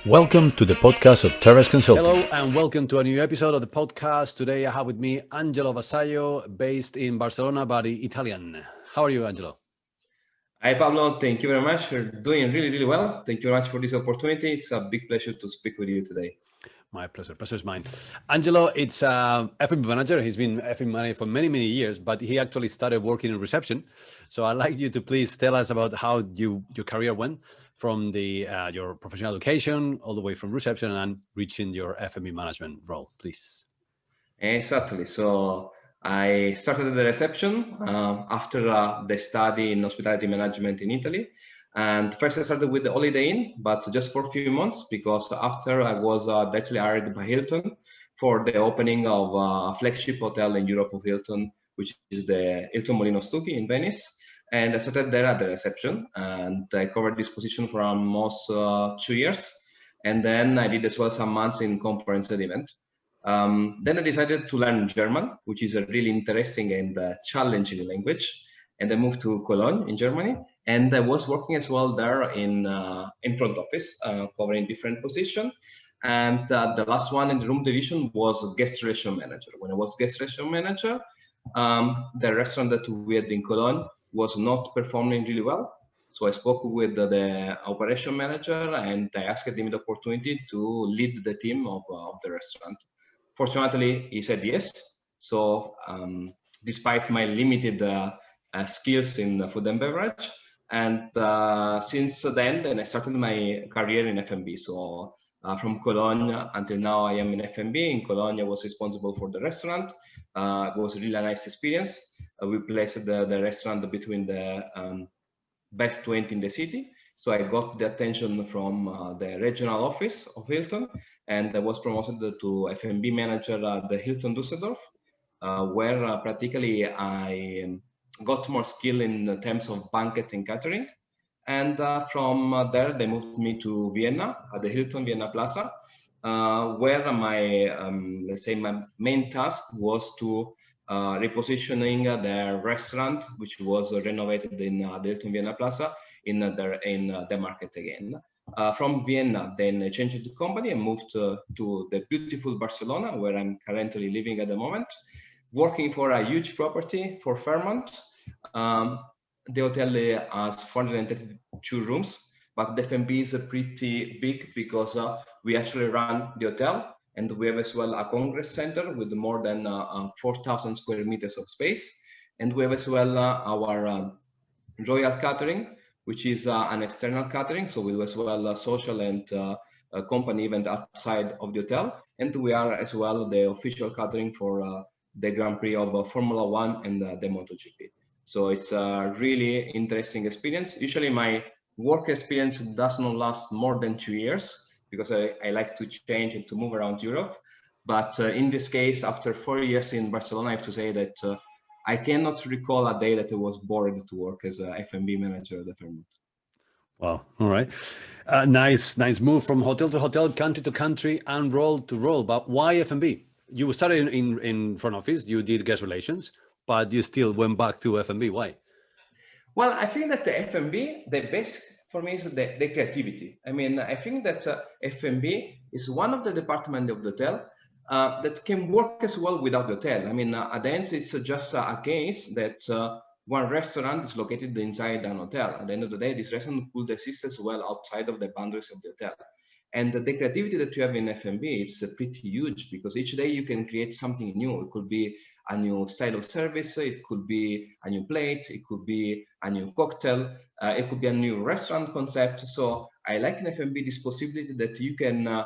Welcome to the podcast of Terrace Consulting. Hello and welcome to a new episode of the podcast. Today I have with me Angelo Vassallo, based in Barcelona, but Italian. How are you, Angelo? Hi, Pablo. Thank you very much. You're doing really well. Thank you very much for this opportunity. It's a big pleasure to speak with you today. My pleasure. Pleasure is mine. Angelo, it's F&B manager. He's been F&B manager for many years, but he actually started working in reception. So I'd like you to please tell us about how your career went from your professional education all the way from reception and reaching your F&B management role, please. Exactly. So I started at the reception after the study in hospitality management in Italy. And first I started with the Holiday Inn, but just for a few months, because after I was directly hired by Hilton for the opening of a flagship hotel in Europe of Hilton, which is the Hilton Molino Stucchi in Venice. And I started there at the reception, and I covered this position for almost 2 years. And then I did as well some months in conference and event. Then I decided to learn German, which is a really interesting and challenging language. And I moved to Cologne in Germany. And I was working as well there in front office, covering different positions. And the last one in the room division was guest relation manager. When I was guest relation manager, the restaurant that we had in Cologne was not performing really well. So I spoke with the operation manager and I asked him the opportunity to lead the team of the restaurant. Fortunately, he said yes. So despite my limited skills in food and beverage, and since then I started my career in F&B. So from Cologne until now, I am in F&B. In Cologne, I was responsible for the restaurant. It was a really nice experience. We placed the restaurant between the best 20 in the city. So I got the attention from the regional office of Hilton, and I was promoted to F&B manager at the Hilton Düsseldorf, where practically I got more skill in terms of banquet and catering. And from there, they moved me to Vienna at the Hilton Vienna Plaza, where my main task was to repositioning the restaurant, which was renovated in the Hilton Vienna Plaza, in the market again. From Vienna, then I changed the company and moved to the beautiful Barcelona, where I'm currently living at the moment, working for a huge property for Fairmont. The hotel has 432 rooms, but the F&B is pretty big because we actually run the hotel, and we have as well a congress center with more than 4,000 square meters of space. And we have as well our Royal Catering, which is an external catering. So we do as well social and company event outside of the hotel. And we are as well the official catering for the Grand Prix of Formula One and the MotoGP. So it's a really interesting experience. Usually my work experience does not last more than 2 years because I like to change and to move around Europe. But in this case, after 4 years in Barcelona, I have to say that I cannot recall a day that I was bored to work as a F&B manager at the Fairmont. Wow. All right. Nice move from hotel to hotel, country to country, and role to role. But why F&B? You started in front office, you did guest relations, but you still went back to F&B. Why? Well, I think that the F&B, the best for me is the creativity. I mean, I think that F&B is one of the departments of the hotel that can work as well without the hotel. I mean, at the end, it's just a case that one restaurant is located inside an hotel. At the end of the day, this restaurant could exist as well outside of the boundaries of the hotel. And the creativity that you have in F&B is pretty huge because each day you can create something new. It could be a new style of service, it could be a new plate, it could be a new cocktail, it could be a new restaurant concept. So I like in F&B this possibility that you can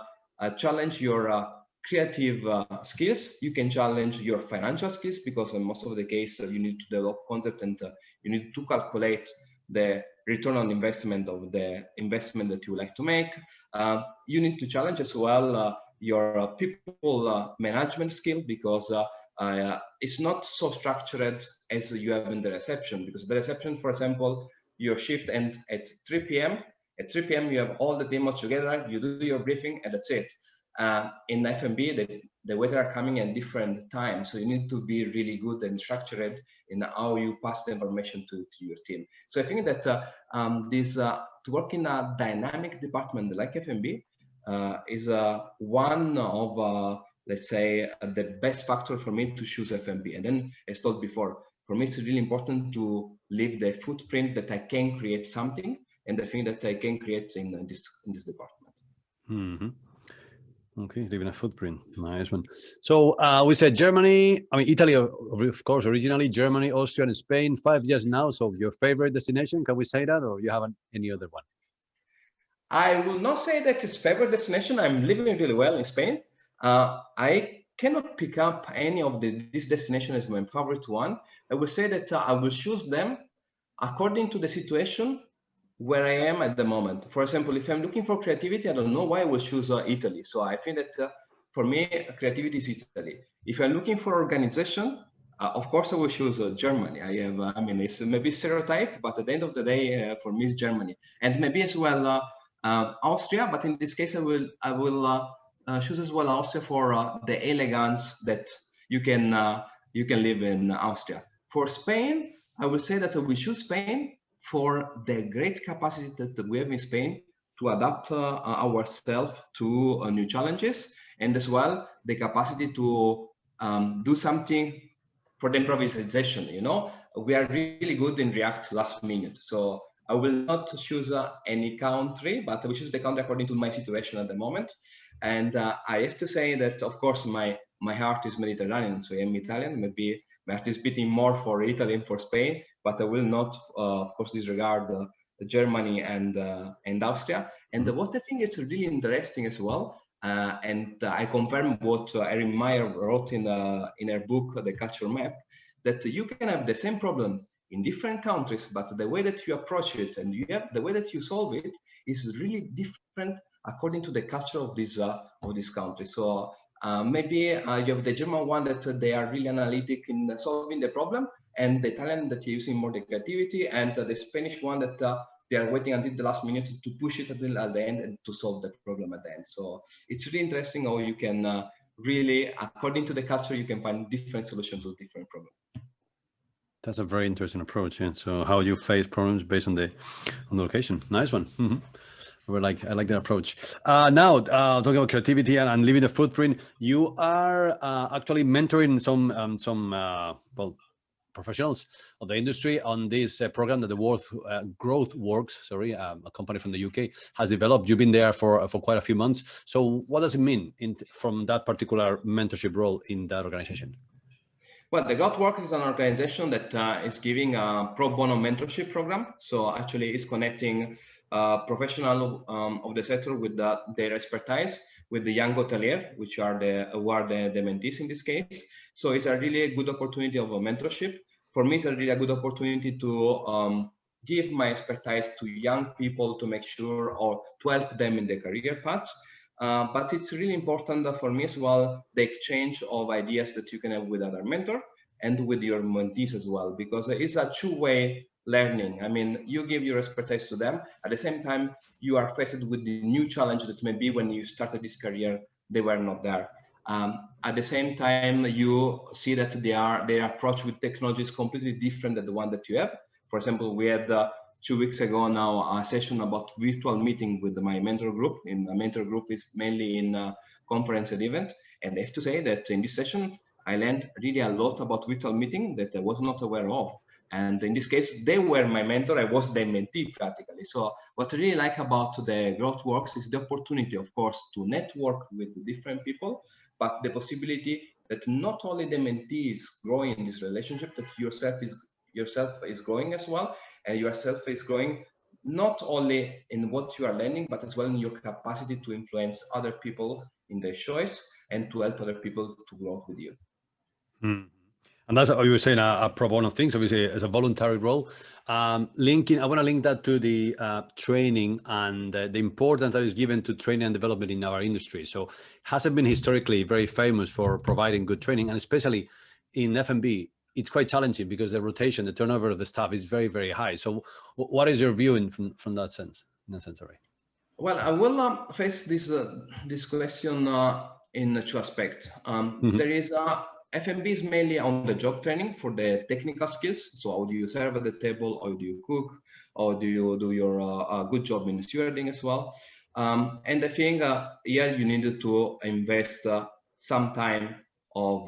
challenge your creative skills, you can challenge your financial skills because in most of the case you need to develop concept and you need to calculate the return on investment of the investment that you like to make. You need to challenge as well your people management skill because it's not so structured as you have in the reception. Because the reception, for example, your shift ends at 3 p.m. At 3 p.m. you have all the demos together, you do your briefing, and that's it. In F&B, the waiter are coming at different times, so you need to be really good and structured in how you pass the information to your team. So I think that to work in a dynamic department like F&B is one of, let's say, the best factor for me to choose F&B. And then, as told before, for me, it's really important to leave the footprint that I can create something, and the thing that I can create in this department. Mm-hmm. Okay, leaving a footprint. Nice one. So we said Germany, I mean, Italy, of course, originally, Germany, Austria, and Spain, 5 years now. So your favorite destination, can we say that, or you haven't any other one? I will not say that it's favorite destination. I'm living really well in Spain. I cannot pick up any of this destination as my favorite one. I will say that I will choose them according to the situation where I am at the moment. For example, if I'm looking for creativity, I don't know why I will choose Italy. So I think that for me, creativity is Italy. If I'm looking for organization, of course, I will choose Germany. I mean, it's maybe stereotype, but at the end of the day, for me, it's Germany, and maybe as well Austria. But in this case, I will choose as well Austria for the elegance that you can live in Austria. For Spain, I will say that I will choose Spain for the great capacity that we have in Spain to adapt ourselves to new challenges, and as well the capacity to do something for the improvisation. We are really good in React last minute. So I will not choose any country, but I will choose the country according to my situation at the moment. And I have to say that, of course, my heart is Mediterranean, so I am Italian. Maybe my heart is beating more for Italy and for Spain, but I will not, of course, disregard Germany and Austria. And what I think is really interesting as well, and I confirm what Erin Meyer wrote in her book, The Culture Map, that you can have the same problem in different countries, but the way that you approach it and the way that you solve it is really different according to the culture of this country. So maybe you have the German one that they are really analytic in solving the problem, and the Italian that you're using more the creativity, and the Spanish one that they are waiting until the last minute to push it until at the end and to solve the problem at the end. So it's really interesting how you can really, according to the culture, you can find different solutions to different problems. That's a very interesting approach. Yeah. So how you face problems based on the location. Nice one. Mm-hmm. I like that approach. Now, talking about creativity and leaving a footprint, you are actually mentoring some professionals of the industry on this program that the World Growth Works, a company from the UK, has developed. You've been there for quite a few months. So what does it mean from that particular mentorship role in that organization? Well, the Growth Works is an organization that is giving a pro bono mentorship program. So actually it's connecting professionals of the sector with their expertise with the young hotelier, which are the mentees in this case. So it's a really good opportunity of a mentorship. For me, it's a really good opportunity to give my expertise to young people to make sure or to help them in their career path. But it's really important for me as well, the exchange of ideas that you can have with other mentor and with your mentees as well, because it's a two-way learning. I mean, you give your expertise to them. At the same time, you are faced with the new challenge that maybe when you started this career, they were not there. At the same time, you see that their approach with technology is completely different than the one that you have. For example, we had 2 weeks ago now a session about virtual meeting with my mentor group. In the mentor group is mainly in conference and event. And I have to say that in this session, I learned really a lot about virtual meeting that I was not aware of. And in this case, they were my mentor. I was their mentee practically. So what I really like about the Growth Works is the opportunity, of course, to network with different people, but the possibility that not only the mentee is growing in this relationship, that yourself is growing as well, and yourself is growing not only in what you are learning, but as well in your capacity to influence other people in their choice and to help other people to grow with you. Mm. And that's what you were saying, a pro bono thing. So obviously, as a voluntary role, I want to link that to the training and the importance that is given to training and development in our industry. So hasn't been historically very famous for providing good training, and especially in F&B, it's quite challenging because the rotation, the turnover of the staff is very, very high. So what is your view from that sense? In that sense, sorry. Well, I will face this question in two aspects. There is F&B is mainly on the job training for the technical skills. So how do you serve at the table? How do you cook? How do you do your good job in stewarding as well? And I think here you need to invest some time of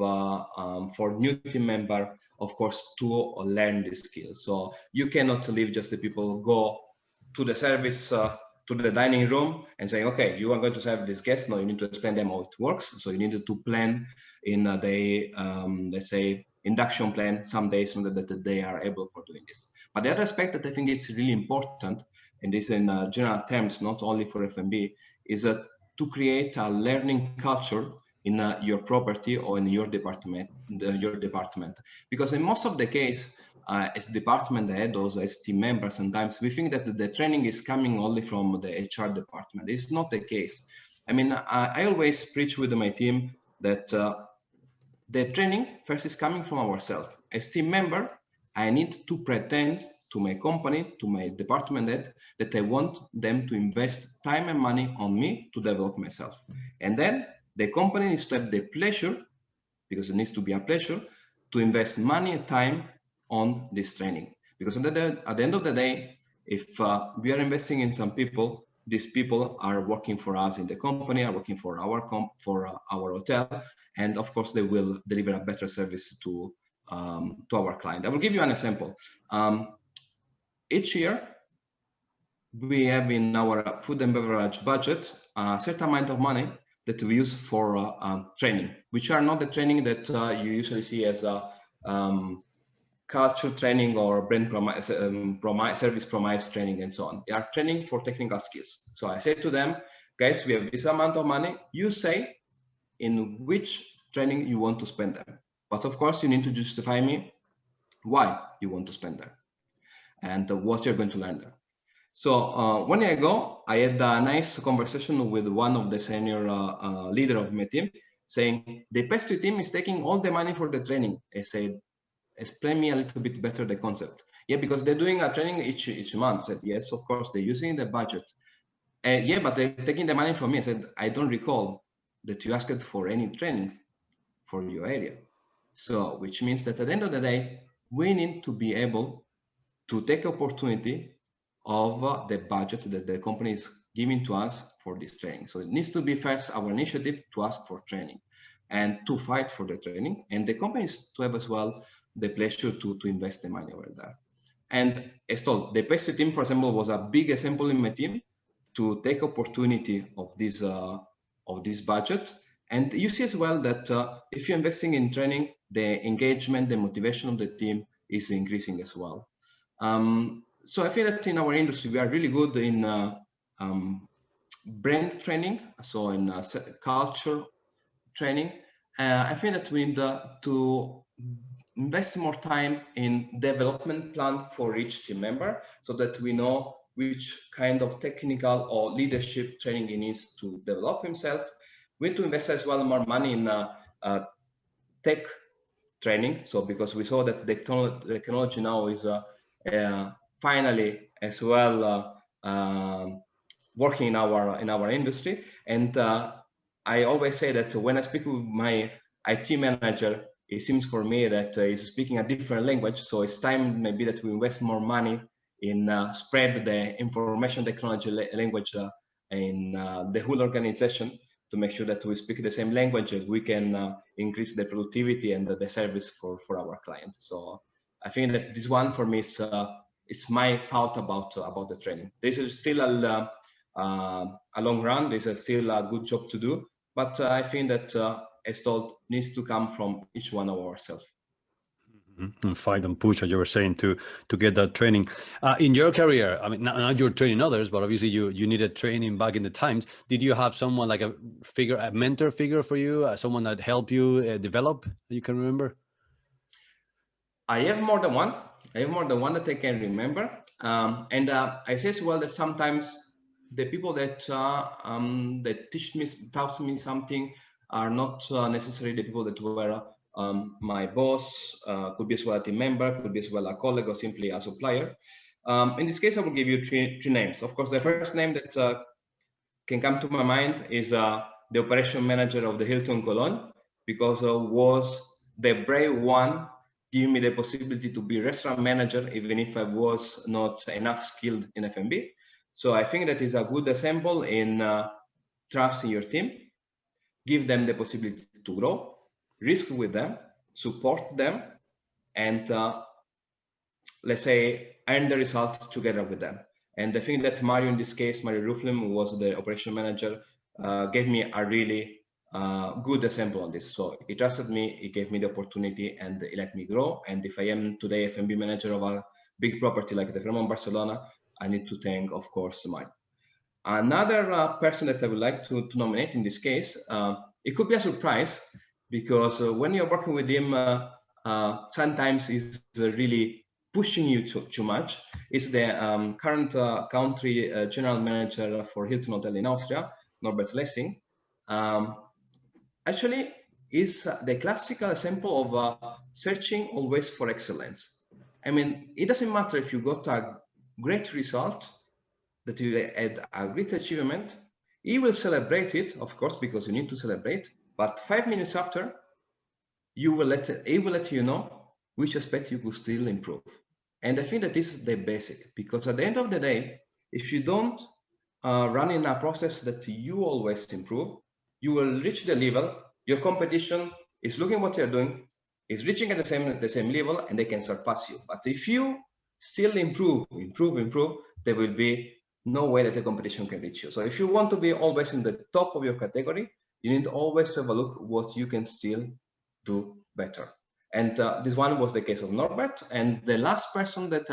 for new team member, of course, to learn the skills. So you cannot leave just the people go to the service, to the dining room and say, okay, you are going to serve this guest. No, you need to explain them how it works. So you need to plan in the, let's say, induction plan some days so that they are able for doing this. But the other aspect that I think is really important, and this in general terms, not only for F&B, is to create a learning culture in your property or in your department, because in most of the case, as department head or as team member, sometimes we think that the training is coming only from the HR department. It's not the case. I mean, I always preach with my team that the training first is coming from ourselves. As team member, I need to pretend to my company, to my department head, that I want them to invest time and money on me to develop myself. And then the company needs to have the pleasure, because it needs to be a pleasure, to invest money and time on this training. Because at the end of the day, if we are investing in some people, these people are working for us in the company, are working for our hotel, and of course they will deliver a better service to our client. I will give you an example. Each year, we have in our food and beverage budget a certain amount of money that we use for training, which are not the training that you usually see as a culture training or brand service promise training and so on. They are training for technical skills. So I say to them, guys, we have this amount of money. You say in which training you want to spend them. But of course, you need to justify me why you want to spend them and what you're going to learn there. So 1 year ago, I had a nice conversation with one of the senior leader of my team, saying the pastry team is taking all the money for the training. I said, explain me a little bit better the concept. Yeah, because they're doing a training each month. I said, yes, of course, they're using the budget. Yeah, but they're taking the money from me. I said, I don't recall that you asked for any training for your area. So, which means that at the end of the day, we need to be able to take opportunity of the budget that the company is giving to us for this training. So it needs to be first our initiative to ask for training and to fight for the training, and the companies to have as well the pleasure to invest the money over there. And as told, the pastry team, for example, was a big example in my team to take opportunity of this budget. And you see as well that if you're investing in training, the engagement, the motivation of the team is increasing as well. So I feel that in our industry, we are really good in brand training, so in culture training. I feel that we need to invest more time in development plan for each team member so that we know which kind of technical or leadership training he needs to develop himself. We need to invest as well more money in tech training. So because we saw that the technology now is finally as well working in our industry. And I always say that when I speak with my IT manager, it seems for me that he's speaking a different language. So it's time maybe that we invest more money in spread the information technology language in the whole organization to make sure that we speak the same language and we can increase the productivity and the service for our clients. So I think that this one for me is my thought about the training. This is still a long run. This is still a good job to do, but I think that as told, needs to come from each one of ourselves. And fight and push, as you were saying, to get that training. In your career, I mean, now you're training others, but obviously you needed training back in the times. Did you have someone like a mentor figure for you, someone that helped you develop that you can remember? I have more than one. I have more than one that I can remember. And I say as well that sometimes the people that taught me something are not necessarily the people that were my boss, could be as well a team member, could be as well a colleague or simply a supplier. In this case, I will give you three names. Of course, the first name that can come to my mind is the operation manager of the Hilton Cologne, because was the brave one giving me the possibility to be restaurant manager, even if I was not enough skilled in F&B. So I think that is a good example in trusting your team, give them the possibility to grow, risk with them, support them, and let's say earn the result together with them. And I think that Mario, in this case, Mario Rupflin, who was the operation manager, gave me a really good example on this. So he trusted me, he gave me the opportunity, and he let me grow. And if I am today F&B manager of a big property like the Fairmont Barcelona, I need to thank, of course, Mario. Another person that I would like to nominate in this case, it could be a surprise, because when you're working with him, sometimes he's really pushing you too much. It's the current country general manager for Hilton Hotel in Austria, Norbert Lessing. Actually, is the classical example of searching always for excellence. I mean, it doesn't matter if you got a great result, that you had a great achievement. He will celebrate it, of course, because you need to celebrate. But 5 minutes after, he will let you know which aspect you could still improve. And I think that this is the basic, because at the end of the day, if you don't run in a process that you always improve, you will reach the level. Your competition is looking what you're doing, is reaching at the same level, and they can surpass you. But if you still improve, there will be no way that the competition can reach you. So if you want to be always in the top of your category, you need always to have a look what you can still do better. And this one was the case of Norbert. And the last person that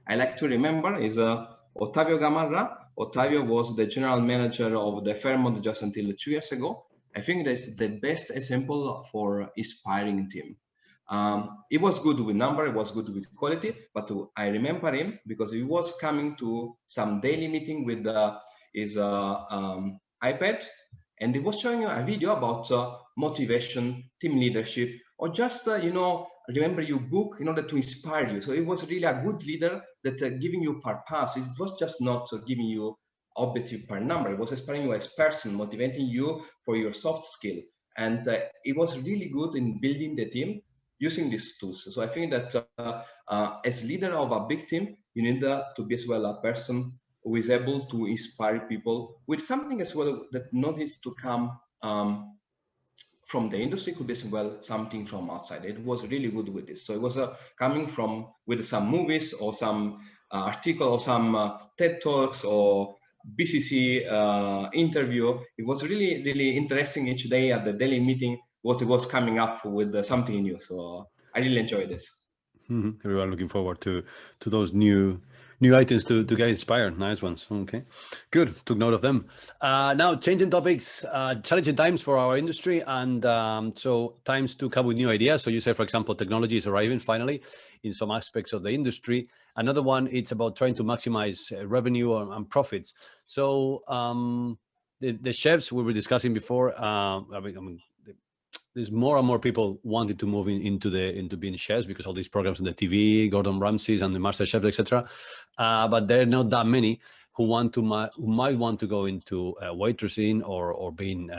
I like to remember is Octavio Gamarra. Octavio was the general manager of the Fairmont just until 2 years ago. I think that's the best example for inspiring team. It was good with number, it was good with quality, but I remember him because he was coming to some daily meeting with his iPad, and he was showing a video about motivation, team leadership, or just, remember your book in order to inspire you. So it was really a good leader that giving you purpose. It was just not giving you objective per number. It was inspiring you as person, motivating you for your soft skill. And it was really good in building the team using these tools. So I think that as leader of a big team, you need to be as well a person who is able to inspire people with something as well that not needs to come from the industry, could be as well something from outside. It was really good with this. So it was coming from with some movies or some article or some TED Talks or BCC interview. It was really, really interesting each day at the daily meeting what it was coming up with something new. So I really enjoyed this. We are looking forward to those new items to get inspired. Nice ones. Okay, good. Took note of them. Now changing topics, challenging times for our industry, and so times to come with new ideas. So you say, for example, technology is arriving finally in some aspects of the industry. Another one, it's about trying to maximize revenue and profits. So the chefs we were discussing before, I mean, there's more and more people wanting to move into being chefs because all these programs on the TV, Gordon Ramsay's and the Master Chefs, etc. But there are not that many who might want to go into waitressing or being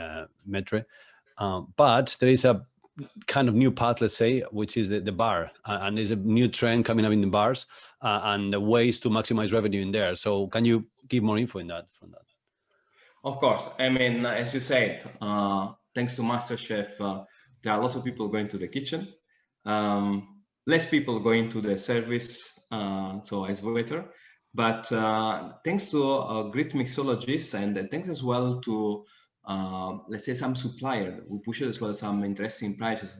maître. But there is a kind of new path, let's say, which is the bar, and there's a new trend coming up in the bars and the ways to maximize revenue in there. So can you give more info from that? Of course. I mean, as you said, thanks to MasterChef, there are lots of people going to the kitchen, less people going to the service, so as waiter. But thanks to great mixologists and thanks as well to, let's say, some supplier who pushed as well some interesting prices.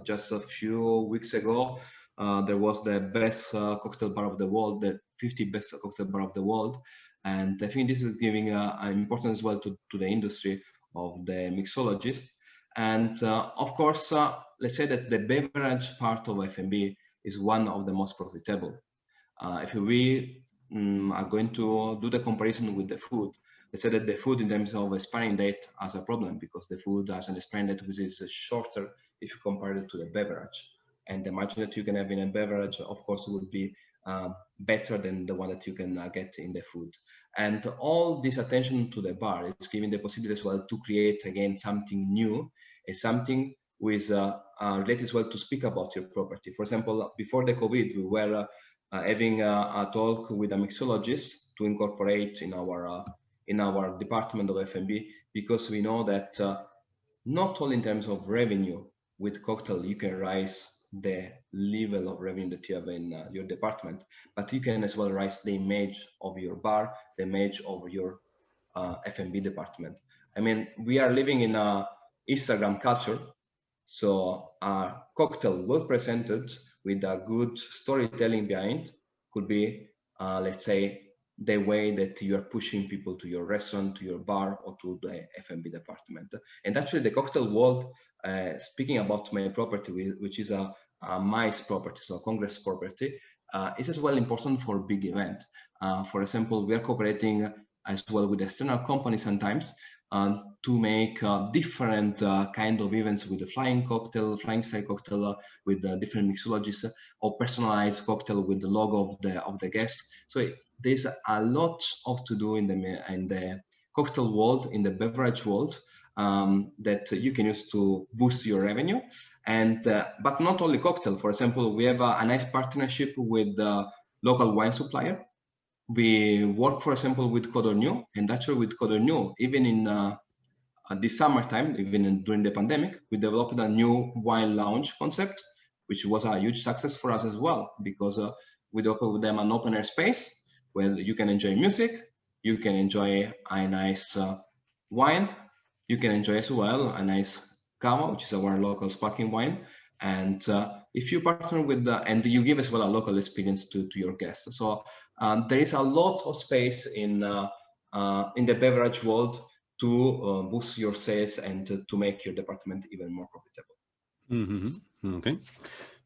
Just a few weeks ago, there was the best cocktail bar of the world, the 50 best cocktail bar of the world. And I think this is giving an importance as well to the industry of the mixologist. And of course, let's say that the beverage part of F&B is one of the most profitable. If we are going to do the comparison with the food, let's say that the food in terms of expiring date has a problem because the food has an expiring date which is shorter if you compare it to the beverage. And the margin that you can have in a beverage, of course, would be better than the one that you can get in the food. And all this attention to the bar is giving the possibility as well to create again something new, something with related as well to speak about your property. For example, before the COVID, we were having a talk with a mixologist to incorporate in our department of F&B, because we know that not only in terms of revenue with cocktail you can raise the level of revenue that you have in your department, but you can as well raise the image of your bar, the image of your F&B department. I mean, we are living in a Instagram culture, so a cocktail well presented with a good storytelling behind could be, let's say, the way that you are pushing people to your restaurant, to your bar, or to the F&B department. And actually, the cocktail world, speaking about my property, which is a MICE property, so a Congress property, is as well important for big event. For example, we are cooperating as well with external companies sometimes to make different kind of events with the flying style cocktail, with different mixologies, or personalized cocktail with the logo of the guest. So there's a lot of to do in the cocktail world, in the beverage world, that you can use to boost your revenue. And but not only cocktail. For example, we have a nice partnership with the local wine supplier. We work, for example, with Codorniu, and actually with Codorniu, even in this summertime, during the pandemic, we developed a new wine lounge concept, which was a huge success for us as well, because we developed with them an open air space where you can enjoy music, you can enjoy a nice wine, you can enjoy as well a nice cava, which is our local sparkling wine. And if you partner with and you give as well a local experience to your guests. So there is a lot of space in the beverage world to boost your sales and to make your department even more profitable. Mm-hmm. Okay.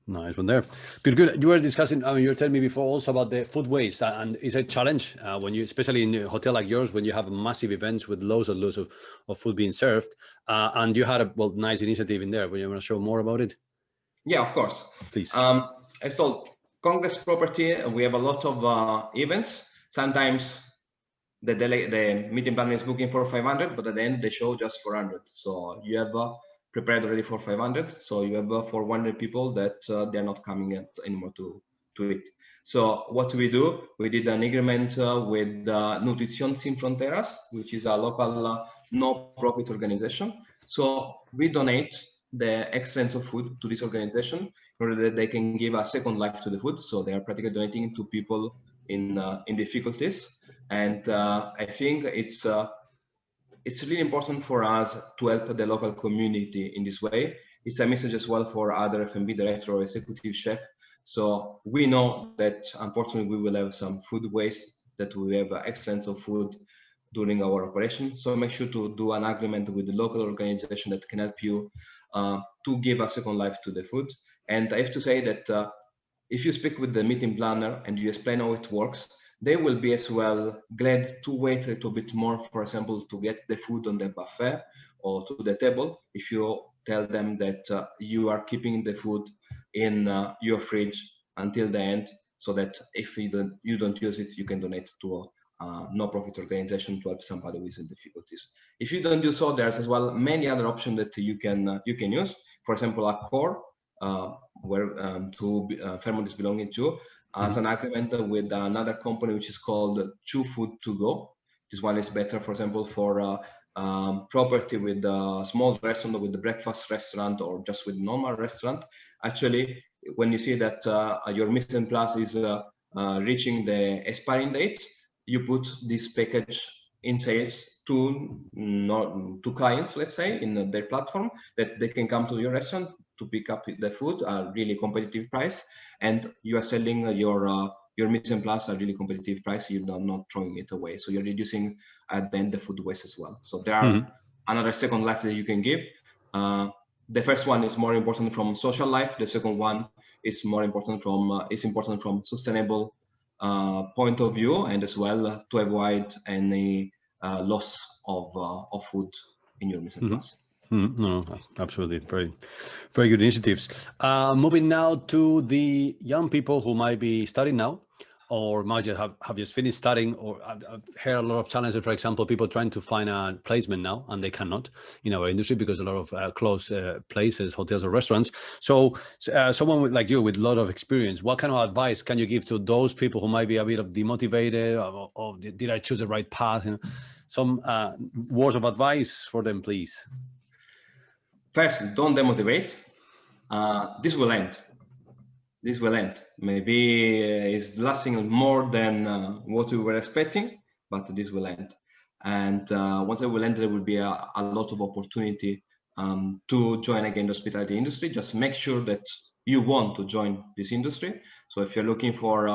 Nice one there. Good. You were discussing, you were telling me before also about the food waste, and it's a challenge when you, especially in a hotel like yours, when you have massive events with loads and loads of food being served, and you had a nice initiative in there. Would you want to show more about it? Yeah, of course. Please. As told, Congress property, we have a lot of events. Sometimes the meeting planner is booking for 500, but at the end they show just 400. So you have prepared already for 500. So you have for 100 people that they're not coming anymore to it. So what we do, we did an agreement with Nutrición Sin Fronteras, which is a local no-profit organization. So we donate the excellence of food to this organization in order that they can give a second life to the food. So they are practically donating to people in difficulties. And I think it's really important for us to help the local community in this way. It's a message as well for other F&B director or executive chef. So we know that unfortunately we will have some food waste, that we have excellence of food during our operation. So make sure to do an agreement with the local organization that can help you to give a second life to the food. And I have to say that if you speak with the meeting planner and you explain how it works, they will be as well glad to wait a little bit more, for example, to get the food on the buffet or to the table. If you tell them that you are keeping the food in your fridge until the end, so that if you don't use it, you can donate to a no-profit organization to help somebody with difficulties. If you don't do so, there's as well many other options that you can use. For example, a core where Fairmont is belonging to, as an agreement with another company which is called Chew Food to Go. This one is better, for example, for property with a small restaurant, with the breakfast restaurant, or just with normal restaurant. Actually, when you see that your mise en place is reaching the expiring date, you put this package in sales to clients, let's say, in their platform, that they can come to your restaurant to pick up the food at a really competitive price, and you are selling your mise en place at a really competitive price. You're not throwing it away, so you're reducing at the end the food waste as well. So there are another second life that you can give. The first one is more important from social life. The second one is more important from sustainable point of view, and as well to avoid any loss of food in your mise en place. No, absolutely. Very, very good initiatives. Moving now to the young people who might be starting now or might just have just finished studying, or I've heard a lot of challenges, for example, people trying to find a placement now and they cannot in our industry because a lot of closed places, hotels or restaurants. So someone like you with a lot of experience, what kind of advice can you give to those people who might be a bit of demotivated, or did I choose the right path? Some words of advice for them, please. First, don't demotivate. This will end. This will end. Maybe it's lasting more than what we were expecting, but this will end. And once it will end, there will be a lot of opportunity to join again the hospitality industry. Just make sure that you want to join this industry. So if you're looking for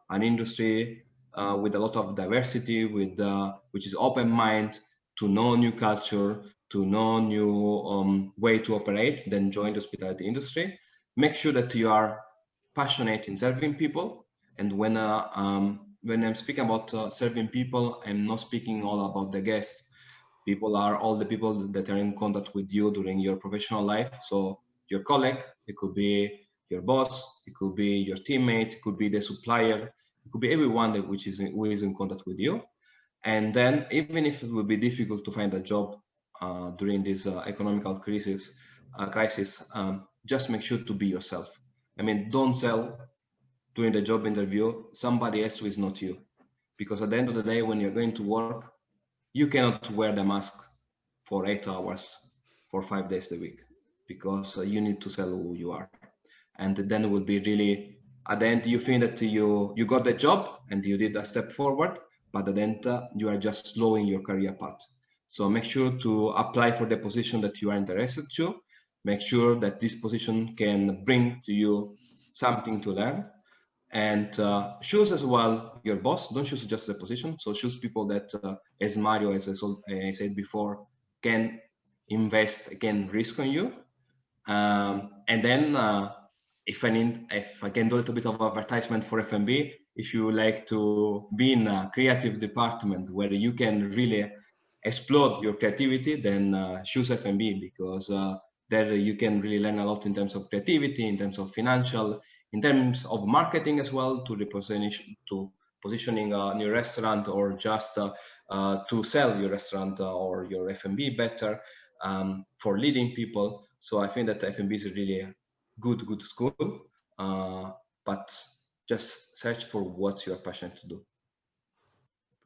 an industry with a lot of diversity, with which is open mind, to know new culture, to know new way to operate, then join the hospitality industry. Make sure that you are passionate in serving people. And when I'm speaking about serving people, I'm not speaking all about the guests. People are all the people that are in contact with you during your professional life. So your colleague, it could be your boss, it could be your teammate, it could be the supplier, it could be everyone who is in contact with you. And then even if it will be difficult to find a job during this economical crisis, just make sure to be yourself. I mean, don't sell during the job interview somebody else who is not you. Because at the end of the day, when you're going to work, you cannot wear the mask for 8 hours for 5 days a week, because you need to sell who you are. And then it will be really, at the end, you think that you got the job and you did a step forward, but at the end, you are just slowing your career path. So make sure to apply for the position that you are interested to. Make sure that this position can bring to you something to learn, and choose as well your boss. Don't choose just the position. So choose people that, as Mario, as I said before, can invest, can risk on you. And then if I can do a little bit of advertisement for F&B, if you like to be in a creative department where you can really explode your creativity, then choose F&B, because there you can really learn a lot in terms of creativity, in terms of financial, in terms of marketing as well, to positioning a new restaurant, or just to sell your restaurant or your F&B better, for leading people. So I think that F&B is a really good school, but just search for what you are passionate to do.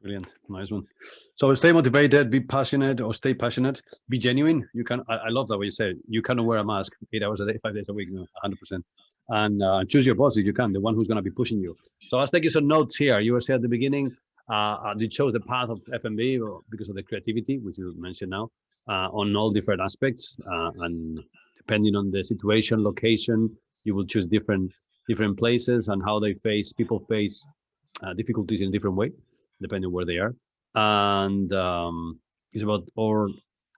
Brilliant, nice one. So stay motivated, be passionate, or stay passionate, be genuine. You can. I love that what you said. You cannot wear a mask 8 hours a day, 5 days a week, 100%. And choose your boss if you can, the one who's going to be pushing you. So I was taking some notes here. You were saying at the beginning, you chose the path of F&B because of the creativity, which you mentioned now, on all different aspects, and depending on the situation, location, you will choose different places and how people face difficulties in a different way, depending where they are. And it's about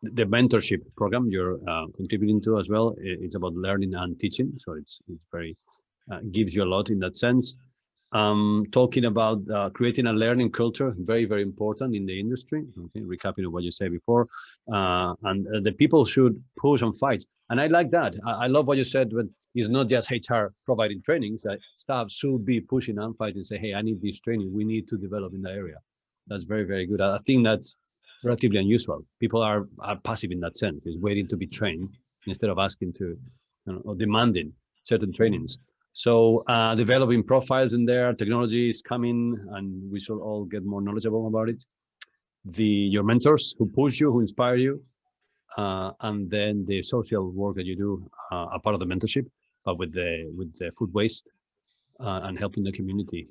the mentorship program you're contributing to as well. It's about learning and teaching, so it's very gives you a lot in that sense. Talking about creating a learning culture, very, very important in the industry. Okay, recapping of what you said before, and the people should push and fight. And I like that. I love what you said, but it's not just HR providing trainings. That staff should be pushing and fighting, say, hey, I need this training. We need to develop in that area. That's very, very good. I think that's relatively unusual. People are passive in that sense. Is waiting to be trained instead of asking to, or demanding certain trainings. So developing profiles in there, technology is coming, and we should all get more knowledgeable about it. Your mentors who push you, who inspire you, and then the social work that you do, a part of the mentorship, but with the food waste and helping the community.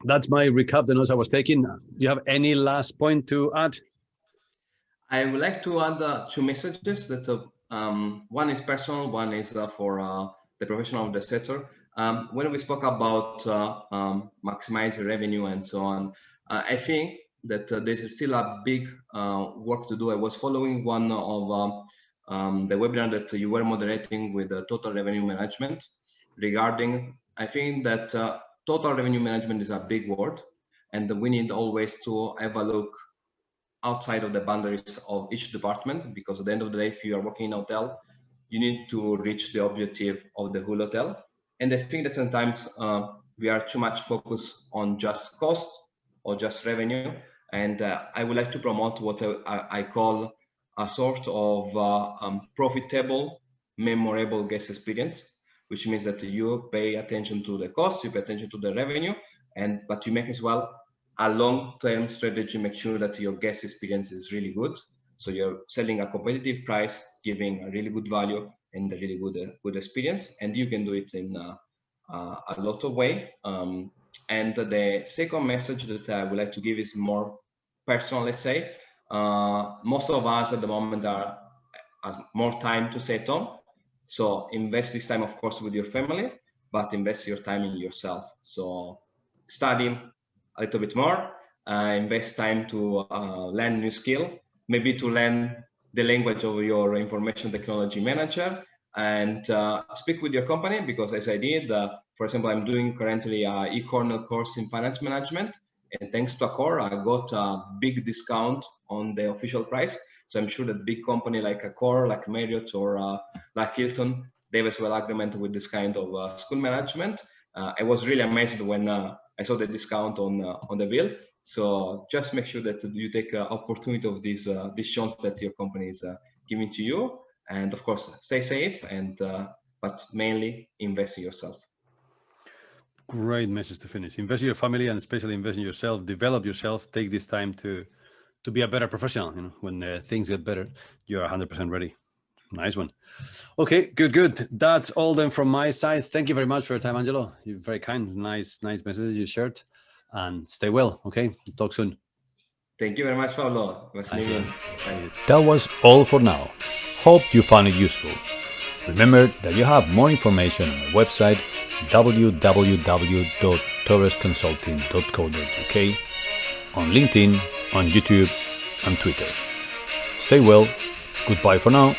That's my recap, the notes I was taking. Do you have any last point to add? I would like to add 2 messages. That one is personal, one is for the professional of the sector. When we spoke about maximizing revenue and so on, I think that there's still a big work to do. I was following one of the webinar that you were moderating with total revenue management regarding, I think that total revenue management is a big word, and we need always to have a look outside of the boundaries of each department, because at the end of the day, if you are working in a hotel, you need to reach the objective of the whole hotel. And I think that sometimes we are too much focused on just cost or just revenue. And I would like to promote what I call a sort of profitable, memorable guest experience, which means that you pay attention to the cost, you pay attention to the revenue, but you make as well a long-term strategy, make sure that your guest experience is really good. So you're selling a competitive price, giving a really good value and a really good experience, and you can do it in a lot of way. And the second message that I would like to give is more personal, let's say. Most of us at the moment have more time to stay at home. So invest this time, of course, with your family, but invest your time in yourself. So study a little bit more, invest time to learn new skill, maybe to learn the language of your information technology manager, and speak with your company, because as I did, for example, I'm doing currently an e-corner course in finance management, and thanks to Accor, I got a big discount on the official price. So I'm sure that big company like Accor, like Marriott, or like Hilton, they have as well agreement with this kind of school management. I was really amazed when I saw the discount on the bill. So just make sure that you take opportunity of these chance that your company is giving to you, and of course stay safe, and but mainly invest in yourself. Great message to finish. Invest in your family, and especially invest in yourself. Develop yourself. Take this time to be a better professional. You know, when things get better, you're 100% ready. Nice one. Okay, good. That's all then from my side. Thank you very much for your time, Angelo. You're very kind. Nice messages you shared. And stay well. Okay, talk soon. Thank you very much, Pablo. That was all for now. Hope you found it useful. Remember that you have more information on our website www.torresconsulting.co.uk, on LinkedIn, on YouTube, and Twitter. Stay well. Goodbye for now.